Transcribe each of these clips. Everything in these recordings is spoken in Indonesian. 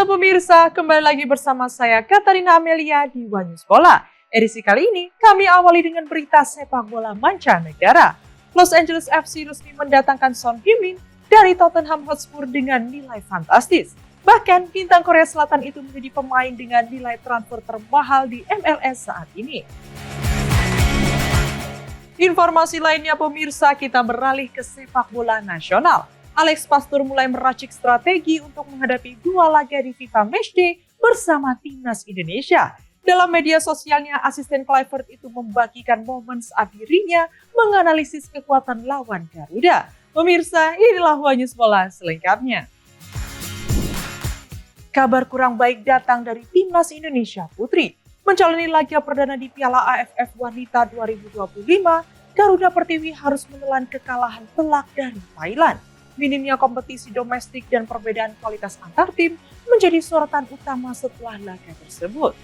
Halo pemirsa, kembali lagi bersama saya Katarina Amelia di One News Bola. Edisi kali ini kami awali dengan berita sepak bola mancanegara. Los Angeles FC resmi mendatangkan Son Heung-min dari Tottenham Hotspur dengan nilai fantastis. Bahkan bintang Korea Selatan itu menjadi pemain dengan nilai transfer termahal di MLS saat ini. Informasi lainnya pemirsa, kita beralih ke sepak bola nasional. Alex Pastur mulai meracik strategi untuk menghadapi dua laga di FIFA Matchday bersama Timnas Indonesia. Dalam media sosialnya, asisten Kluivert itu membagikan momen saat dirinya menganalisis kekuatan lawan Garuda. Pemirsa, inilah One News Bola selengkapnya. Kabar kurang baik datang dari Timnas Indonesia Putri. Menjalani laga perdana di Piala AFF Wanita 2025, Garuda Pertiwi harus menelan kekalahan telak dari Thailand. Minimnya kompetisi domestik dan perbedaan kualitas antar tim menjadi sorotan utama setelah laga tersebut.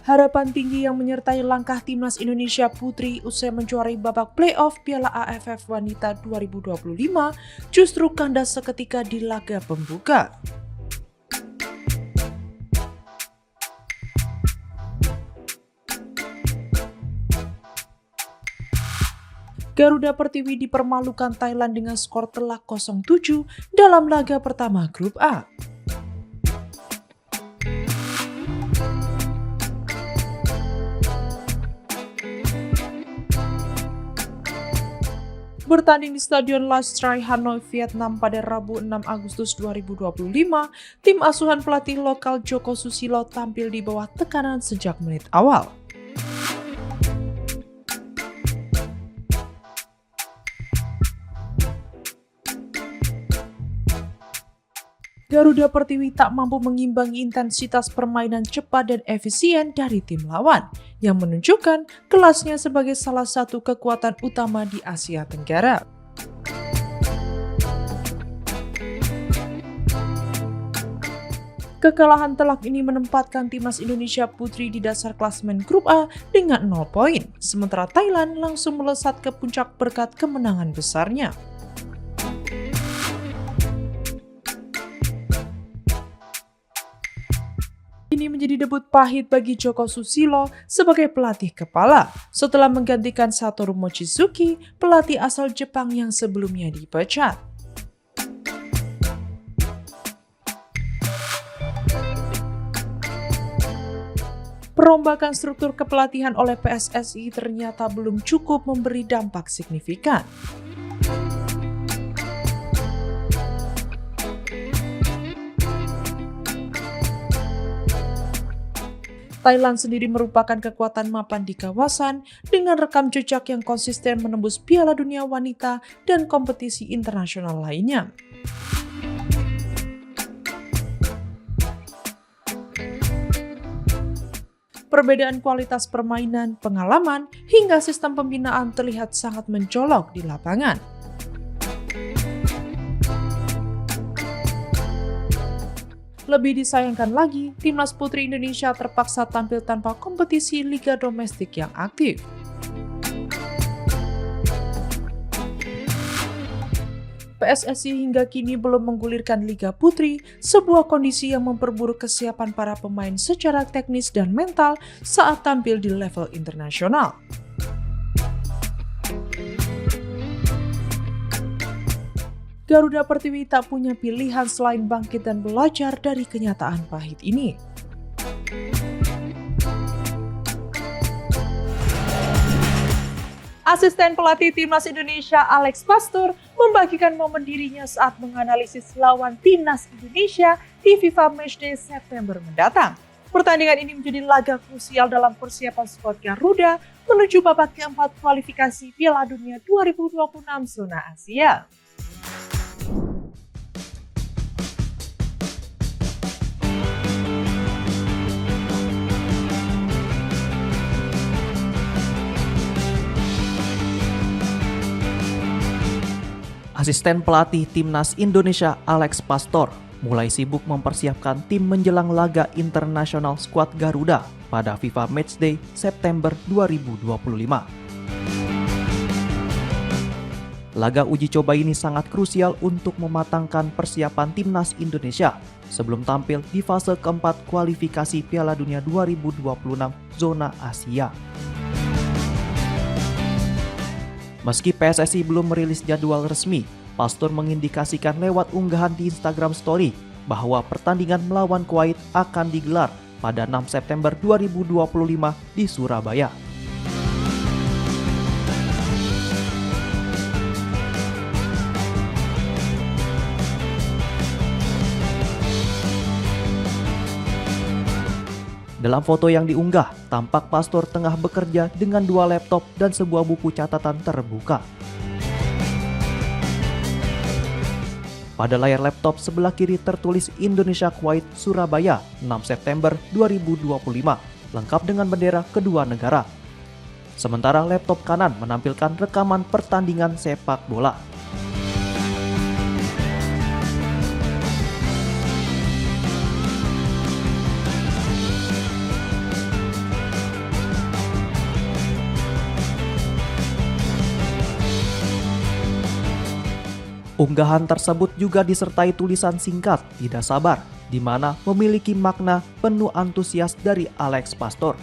Harapan tinggi yang menyertai langkah Timnas Indonesia Putri usai menjuarai babak playoff Piala AFF Wanita 2025 justru kandas seketika di laga pembuka. Garuda Pertiwi dipermalukan Thailand dengan skor telak 0-7 dalam laga pertama Grup A. Bertanding di Stadion Las Trai Hanoi, Vietnam pada Rabu 6 Agustus 2025, tim asuhan pelatih lokal Joko Susilo tampil di bawah tekanan sejak menit awal. Garuda Pertiwi tak mampu mengimbangi intensitas permainan cepat dan efisien dari tim lawan, yang menunjukkan kelasnya sebagai salah satu kekuatan utama di Asia Tenggara. Kekalahan telak ini menempatkan Timnas Indonesia Putri di dasar klasemen Grup A dengan 0 poin, sementara Thailand langsung melesat ke puncak berkat kemenangan besarnya. Ini menjadi debut pahit bagi Joko Susilo sebagai pelatih kepala setelah menggantikan Satoru Mochizuki, pelatih asal Jepang yang sebelumnya dipecat. Perombakan struktur kepelatihan oleh PSSI ternyata belum cukup memberi dampak signifikan. Thailand sendiri merupakan kekuatan mapan di kawasan dengan rekam jejak yang konsisten menembus Piala Dunia Wanita dan kompetisi internasional lainnya. Perbedaan kualitas permainan, pengalaman, hingga sistem pembinaan terlihat sangat mencolok di lapangan. Lebih disayangkan lagi, Timnas Putri Indonesia terpaksa tampil tanpa kompetisi liga domestik yang aktif. PSSI hingga kini belum menggulirkan Liga Putri, sebuah kondisi yang memperburuk kesiapan para pemain secara teknis dan mental saat tampil di level internasional. Garuda Pertiwi tak punya pilihan selain bangkit dan belajar dari kenyataan pahit ini. Asisten pelatih Timnas Indonesia Alex Pastur membagikan momen dirinya saat menganalisis lawan Timnas Indonesia di FIFA Matchday September mendatang. Pertandingan ini menjadi laga krusial dalam persiapan skuad Garuda menuju babak keempat kualifikasi Piala Dunia 2026 zona Asia. Asisten pelatih Timnas Indonesia Alex Pastor mulai sibuk mempersiapkan tim menjelang laga internasional skuad Garuda pada FIFA Matchday September 2025. Laga uji coba ini sangat krusial untuk mematangkan persiapan Timnas Indonesia sebelum tampil di fase keempat kualifikasi Piala Dunia 2026 zona Asia. Meski PSSI belum merilis jadwal resmi, Pastor mengindikasikan lewat unggahan di Instagram Story bahwa pertandingan melawan Kuwait akan digelar pada 6 September 2025 di Surabaya. Dalam foto yang diunggah, tampak Pastor tengah bekerja dengan 2 laptop dan sebuah buku catatan terbuka. Pada layar laptop sebelah kiri tertulis Indonesia Kuwait Surabaya 6 September 2025, lengkap dengan bendera kedua negara. Sementara laptop kanan menampilkan rekaman pertandingan sepak bola. Unggahan tersebut juga disertai tulisan singkat "Tidak sabar", di mana memiliki makna penuh antusias dari Alex Pastor.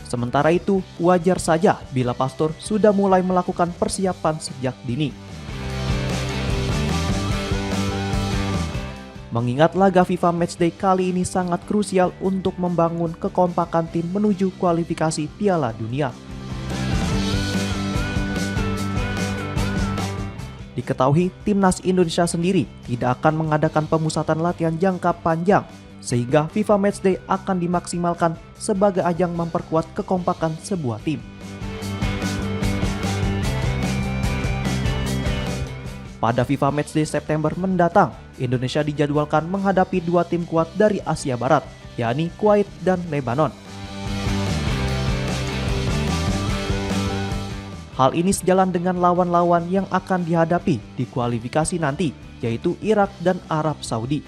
Sementara itu, wajar saja bila Pastor sudah mulai melakukan persiapan sejak dini. Mengingat laga FIFA Matchday kali ini sangat krusial untuk membangun kekompakan tim menuju kualifikasi Piala Dunia. Diketahui Timnas Indonesia sendiri tidak akan mengadakan pemusatan latihan jangka panjang, sehingga FIFA Matchday akan dimaksimalkan sebagai ajang memperkuat kekompakan sebuah tim. Pada FIFA Matchday September mendatang, Indonesia dijadwalkan menghadapi 2 tim kuat dari Asia Barat, yakni Kuwait dan Lebanon. Hal ini sejalan dengan lawan-lawan yang akan dihadapi di kualifikasi nanti, yaitu Irak dan Arab Saudi.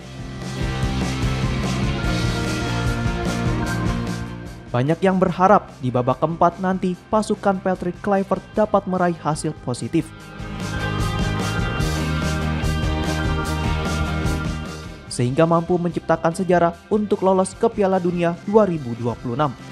Banyak yang berharap di babak keempat nanti pasukan Patrick Kluivert dapat meraih hasil positif. Sehingga mampu menciptakan sejarah untuk lolos ke Piala Dunia 2026.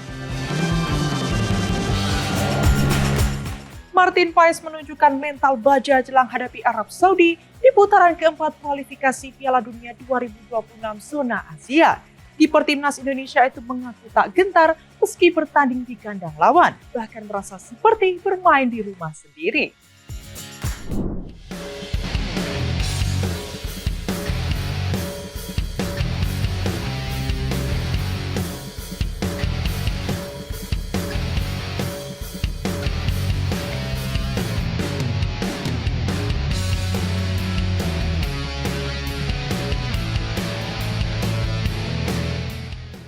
Martin Paes menunjukkan mental baja jelang hadapi Arab Saudi di putaran keempat kualifikasi Piala Dunia 2026 zona Asia. Kiper Timnas Indonesia itu mengaku tak gentar meski bertanding di kandang lawan, bahkan merasa seperti bermain di rumah sendiri.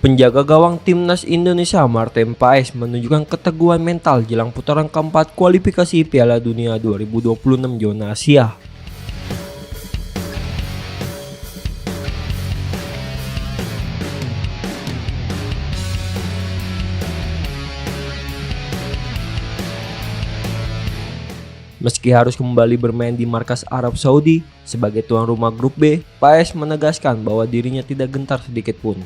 Penjaga gawang Timnas Indonesia Martin Paes menunjukkan keteguhan mental jelang putaran keempat kualifikasi Piala Dunia 2026 zona Asia. Meski harus kembali bermain di markas Arab Saudi sebagai tuan rumah grup B, Paes menegaskan bahwa dirinya tidak gentar sedikit pun.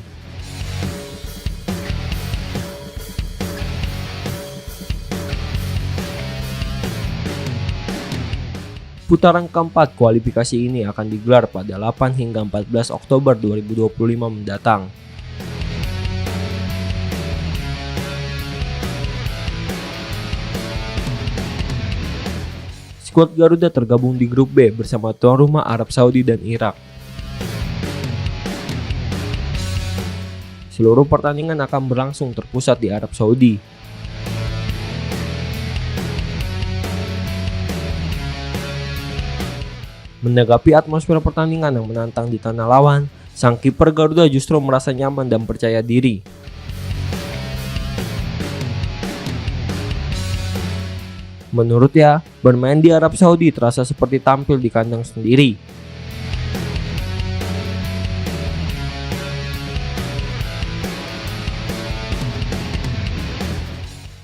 Putaran keempat kualifikasi ini akan digelar pada 8 hingga 14 Oktober 2025 mendatang. Skuad Garuda tergabung di grup B bersama tuan rumah Arab Saudi dan Irak. Seluruh pertandingan akan berlangsung terpusat di Arab Saudi. Menanggapi atmosfer pertandingan yang menantang di tanah lawan, sang kiper Garuda justru merasa nyaman dan percaya diri. Menurutnya, bermain di Arab Saudi terasa seperti tampil di kandang sendiri.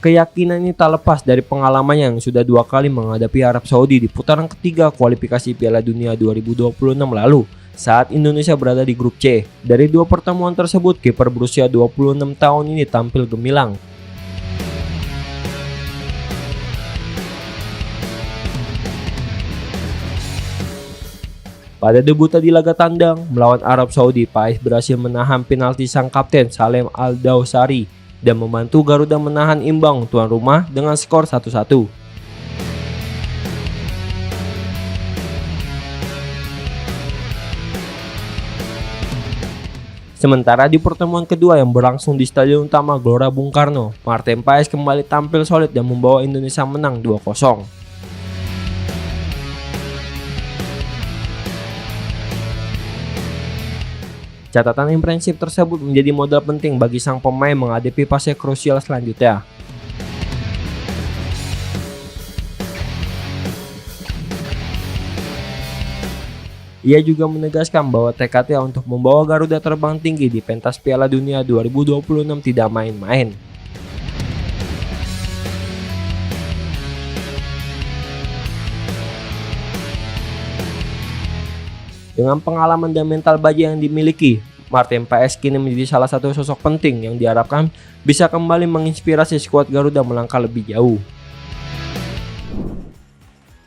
Keyakinan ini tak lepas dari pengalamannya yang sudah 2 kali menghadapi Arab Saudi di putaran ketiga kualifikasi Piala Dunia 2026 lalu saat Indonesia berada di grup C. Dari 2 pertemuan tersebut, kiper berusia 26 tahun ini tampil gemilang. Pada debutnya di laga tandang melawan Arab Saudi, Pais berhasil menahan penalti sang kapten Salem Al-Dawsari dan membantu Garuda menahan imbang tuan rumah dengan skor 1-1. Sementara di pertemuan kedua yang berlangsung di Stadion Utama Gelora Bung Karno, Martin Paes kembali tampil solid dan membawa Indonesia menang 2-0. Catatan imprensif tersebut menjadi modal penting bagi sang pemain menghadapi fase krusial selanjutnya. Ia juga menegaskan bahwa tekadnya untuk membawa Garuda terbang tinggi di pentas Piala Dunia 2026 tidak main-main. Dengan pengalaman dan mental baja yang dimiliki, Martin Paes kini menjadi salah satu sosok penting yang diharapkan bisa kembali menginspirasi skuad Garuda melangkah lebih jauh.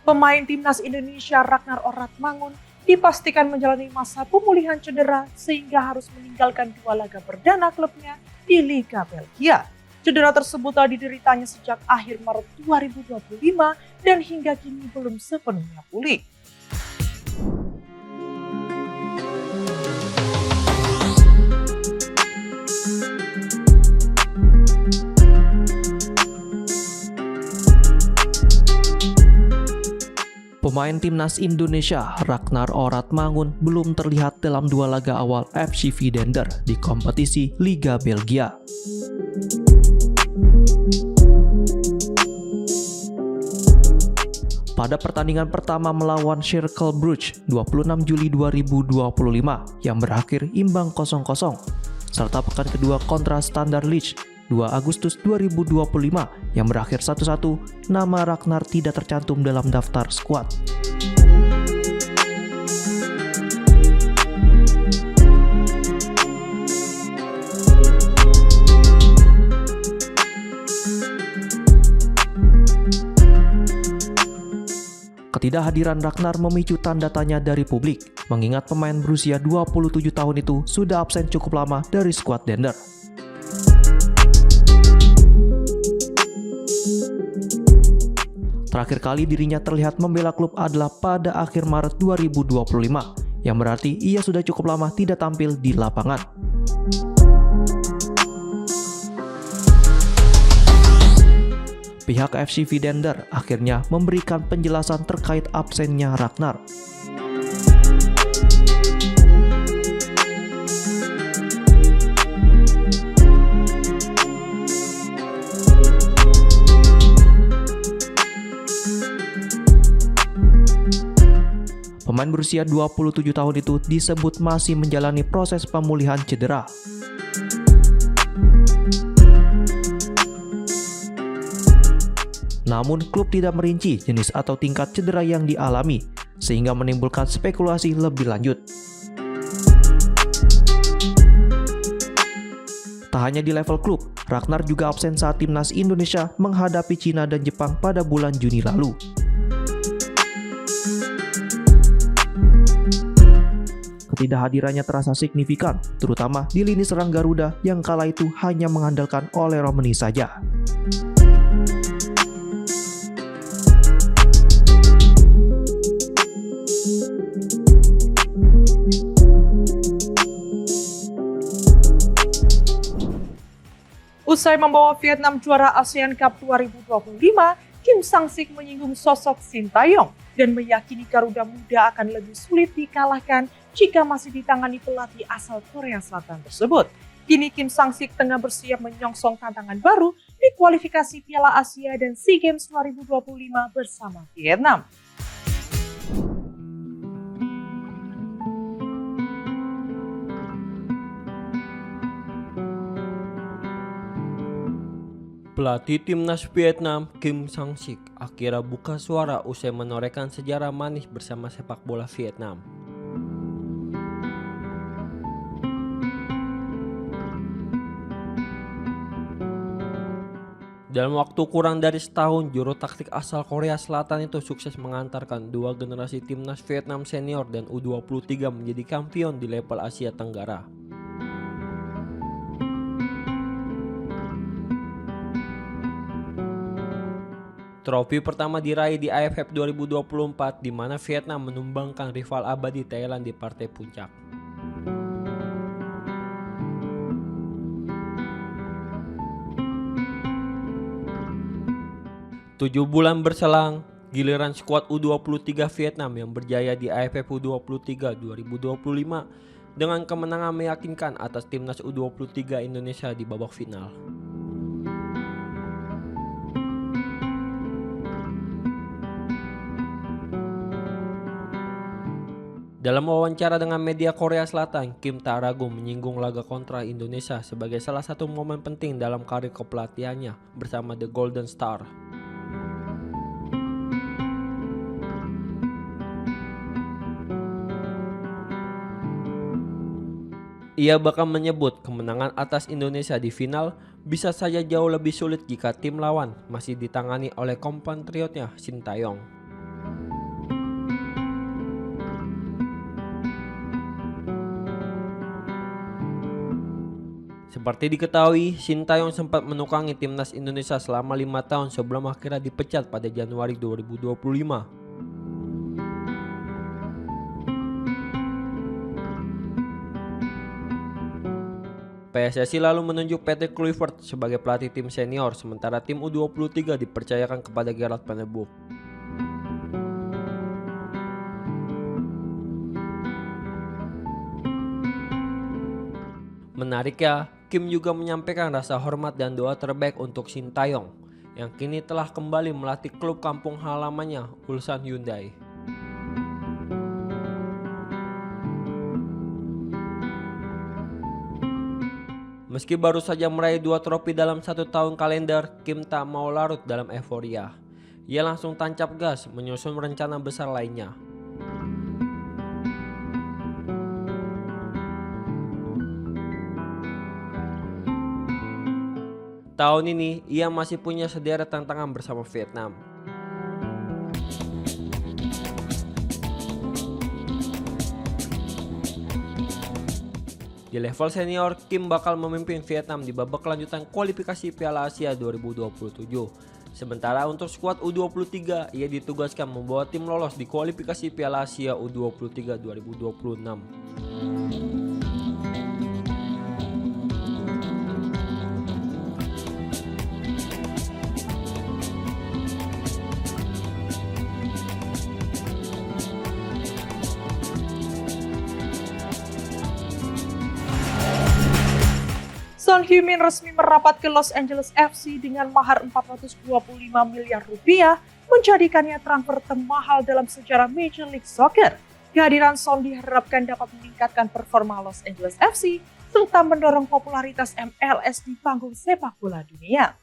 Pemain timnas Indonesia Ragnar Oratmangun dipastikan menjalani masa pemulihan cedera sehingga harus meninggalkan 2 laga perdana klubnya di Liga Belgia. Cedera tersebut telah dideritanya sejak akhir Maret 2025 dan hingga kini belum sepenuhnya pulih. Pemain timnas Indonesia Ragnar Oratmangun belum terlihat dalam 2 laga awal FC Vidender di kompetisi Liga Belgia. Pada pertandingan pertama melawan Cercle Brugge 26 Juli 2025 yang berakhir imbang 0-0, serta pekan kedua kontra Standard Liège 2 Agustus 2025 yang berakhir 1-1, nama Ragnar tidak tercantum dalam daftar skuad. Ketidakhadiran Ragnar memicu tanda tanya dari publik, mengingat pemain berusia 27 tahun itu sudah absen cukup lama dari skuad Dender. Terakhir kali dirinya terlihat membela klub adalah pada akhir Maret 2025, yang berarti ia sudah cukup lama tidak tampil di lapangan. Pihak FC Vidender akhirnya memberikan penjelasan terkait absennya Ragnar. Pemain berusia 27 tahun itu disebut masih menjalani proses pemulihan cedera. Namun klub tidak merinci jenis atau tingkat cedera yang dialami, sehingga menimbulkan spekulasi lebih lanjut. Tak hanya di level klub, Ragnar juga absen saat timnas Indonesia menghadapi Cina dan Jepang pada bulan Juni lalu. Ketidakhadirannya terasa signifikan, terutama di lini serang Garuda yang kala itu hanya mengandalkan Ole Romani saja. Usai membawa Vietnam juara ASEAN Cup 2025, Kim Sang-sik menyinggung sosok Sintayong dan meyakini Garuda Muda akan lebih sulit dikalahkan jika masih ditangani pelatih asal Korea Selatan tersebut. Kini Kim Sang-sik tengah bersiap menyongsong tantangan baru di kualifikasi Piala Asia dan SEA Games 2025 bersama Vietnam. Pelatih timnas Vietnam Kim Sang-sik akhirnya buka suara usai menorehkan sejarah manis bersama sepak bola Vietnam. Dalam waktu kurang dari setahun, juru taktik asal Korea Selatan itu sukses mengantarkan dua generasi timnas Vietnam senior dan U23 menjadi kampion di level Asia Tenggara. Trofi pertama diraih di AFF 2024 di mana Vietnam menumbangkan rival abadi Thailand di partai puncak. Tujuh bulan berselang, giliran skuad U23 Vietnam yang berjaya di AFF U23 2025 dengan kemenangan meyakinkan atas timnas U23 Indonesia di babak final. Dalam wawancara dengan media Korea Selatan, Kim tak ragu menyinggung laga kontra Indonesia sebagai salah satu momen penting dalam karir kepelatihannya bersama The Golden Star. Ia bahkan menyebut kemenangan atas Indonesia di final bisa saja jauh lebih sulit jika tim lawan masih ditangani oleh kompatriotnya Sintayong. Seperti diketahui, Sintayong sempat menukangi timnas Indonesia selama 5 tahun sebelum akhirnya dipecat pada Januari 2025. PSSI lalu menunjuk Patrick Kluivert sebagai pelatih tim senior, sementara tim U23 dipercayakan kepada Gerard Van der Boek. Menariknya, Kim juga menyampaikan rasa hormat dan doa terbaik untuk Sintayong yang kini telah kembali melatih klub kampung halamannya, Ulsan Hyundai. Meski baru saja meraih 2 trofi dalam 1 tahun kalender, Kim tak mau larut dalam euforia. Ia langsung tancap gas menyusun rencana besar lainnya. Tahun ini, ia masih punya sederet tantangan bersama Vietnam. Di level senior, Kim bakal memimpin Vietnam di babak lanjutan kualifikasi Piala Asia 2027. Sementara untuk skuad U23, ia ditugaskan membawa tim lolos di kualifikasi Piala Asia U23 2026. Son Heung-min resmi merapat ke Los Angeles FC dengan mahar 425 miliar rupiah, menjadikannya transfer termahal dalam sejarah Major League Soccer. Kehadiran Son diharapkan dapat meningkatkan performa Los Angeles FC serta mendorong popularitas MLS di panggung sepak bola dunia.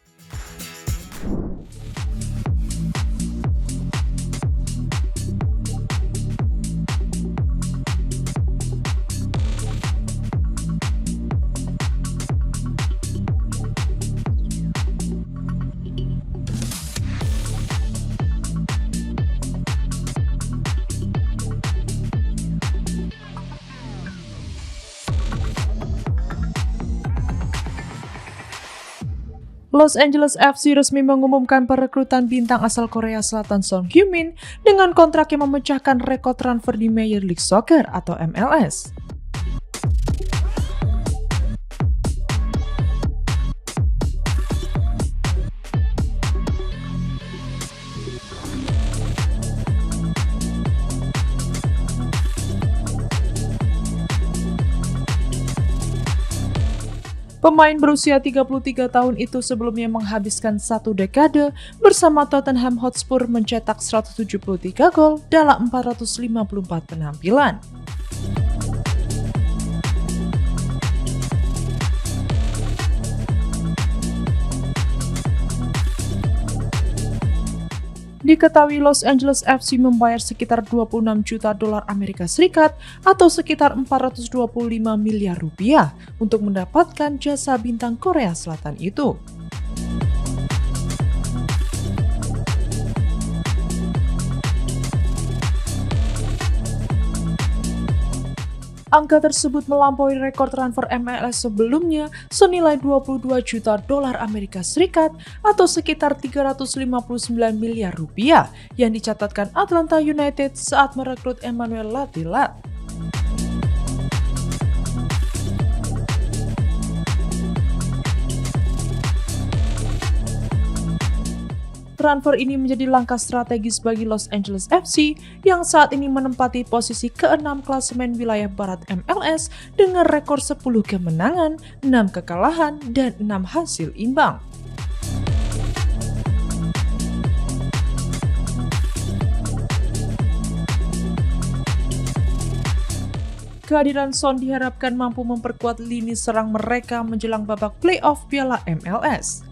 Los Angeles FC resmi mengumumkan perekrutan bintang asal Korea Selatan Son Heung-min dengan kontrak yang memecahkan rekor transfer di Major League Soccer atau MLS. Pemain berusia 33 tahun itu sebelumnya menghabiskan satu dekade bersama Tottenham Hotspur mencetak 173 gol dalam 454 penampilan. Diketahui Los Angeles FC membayar sekitar 26 juta dolar Amerika Serikat atau sekitar 425 miliar rupiah untuk mendapatkan jasa bintang Korea Selatan itu. Angka tersebut melampaui rekor transfer MLS sebelumnya senilai 22 juta dolar Amerika Serikat atau sekitar 359 miliar rupiah yang dicatatkan Atlanta United saat merekrut Emmanuel Latilat. Transfer ini menjadi langkah strategis bagi Los Angeles FC yang saat ini menempati posisi ke-6 klasemen wilayah barat MLS dengan rekor 10 kemenangan, 6 kekalahan, dan 6 hasil imbang. Kehadiran Son diharapkan mampu memperkuat lini serang mereka menjelang babak playoff Piala MLS.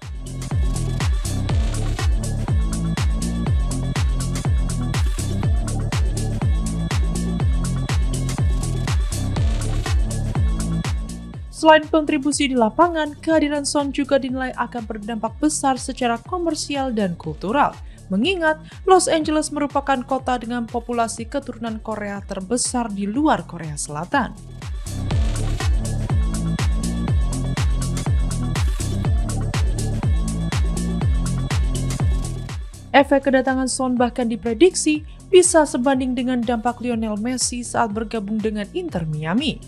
Selain kontribusi di lapangan, kehadiran Son juga dinilai akan berdampak besar secara komersial dan kultural, mengingat Los Angeles merupakan kota dengan populasi keturunan Korea terbesar di luar Korea Selatan. Efek kedatangan Son bahkan diprediksi bisa sebanding dengan dampak Lionel Messi saat bergabung dengan Inter Miami.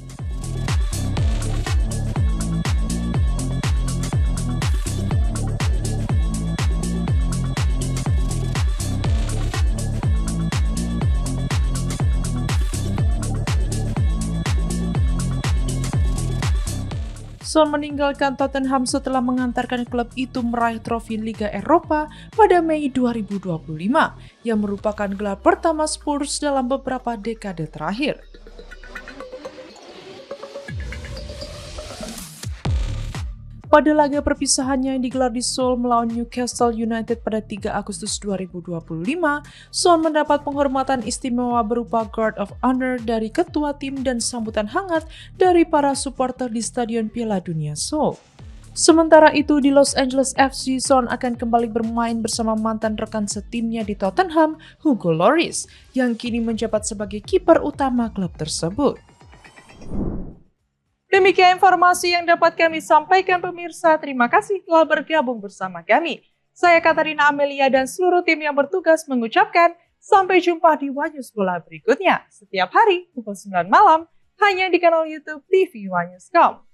Son meninggalkan Tottenham setelah mengantarkan klub itu meraih trofi Liga Eropa pada Mei 2025, yang merupakan gelar pertama Spurs dalam beberapa dekade terakhir. Pada laga perpisahannya yang digelar di Seoul melawan Newcastle United pada 3 Agustus 2025, Son mendapat penghormatan istimewa berupa Guard of Honor dari ketua tim dan sambutan hangat dari para supporter di Stadion Piala Dunia Seoul. Sementara itu di Los Angeles FC, Son akan kembali bermain bersama mantan rekan setimnya di Tottenham, Hugo Lloris, yang kini menjabat sebagai kiper utama klub tersebut. Demikian informasi yang dapat kami sampaikan pemirsa. Terima kasih telah bergabung bersama kami. Saya Katarina Amelia dan seluruh tim yang bertugas mengucapkan sampai jumpa di Wanyus Bola berikutnya. Setiap hari pukul 9 malam hanya di kanal YouTube TV Wanyus.com.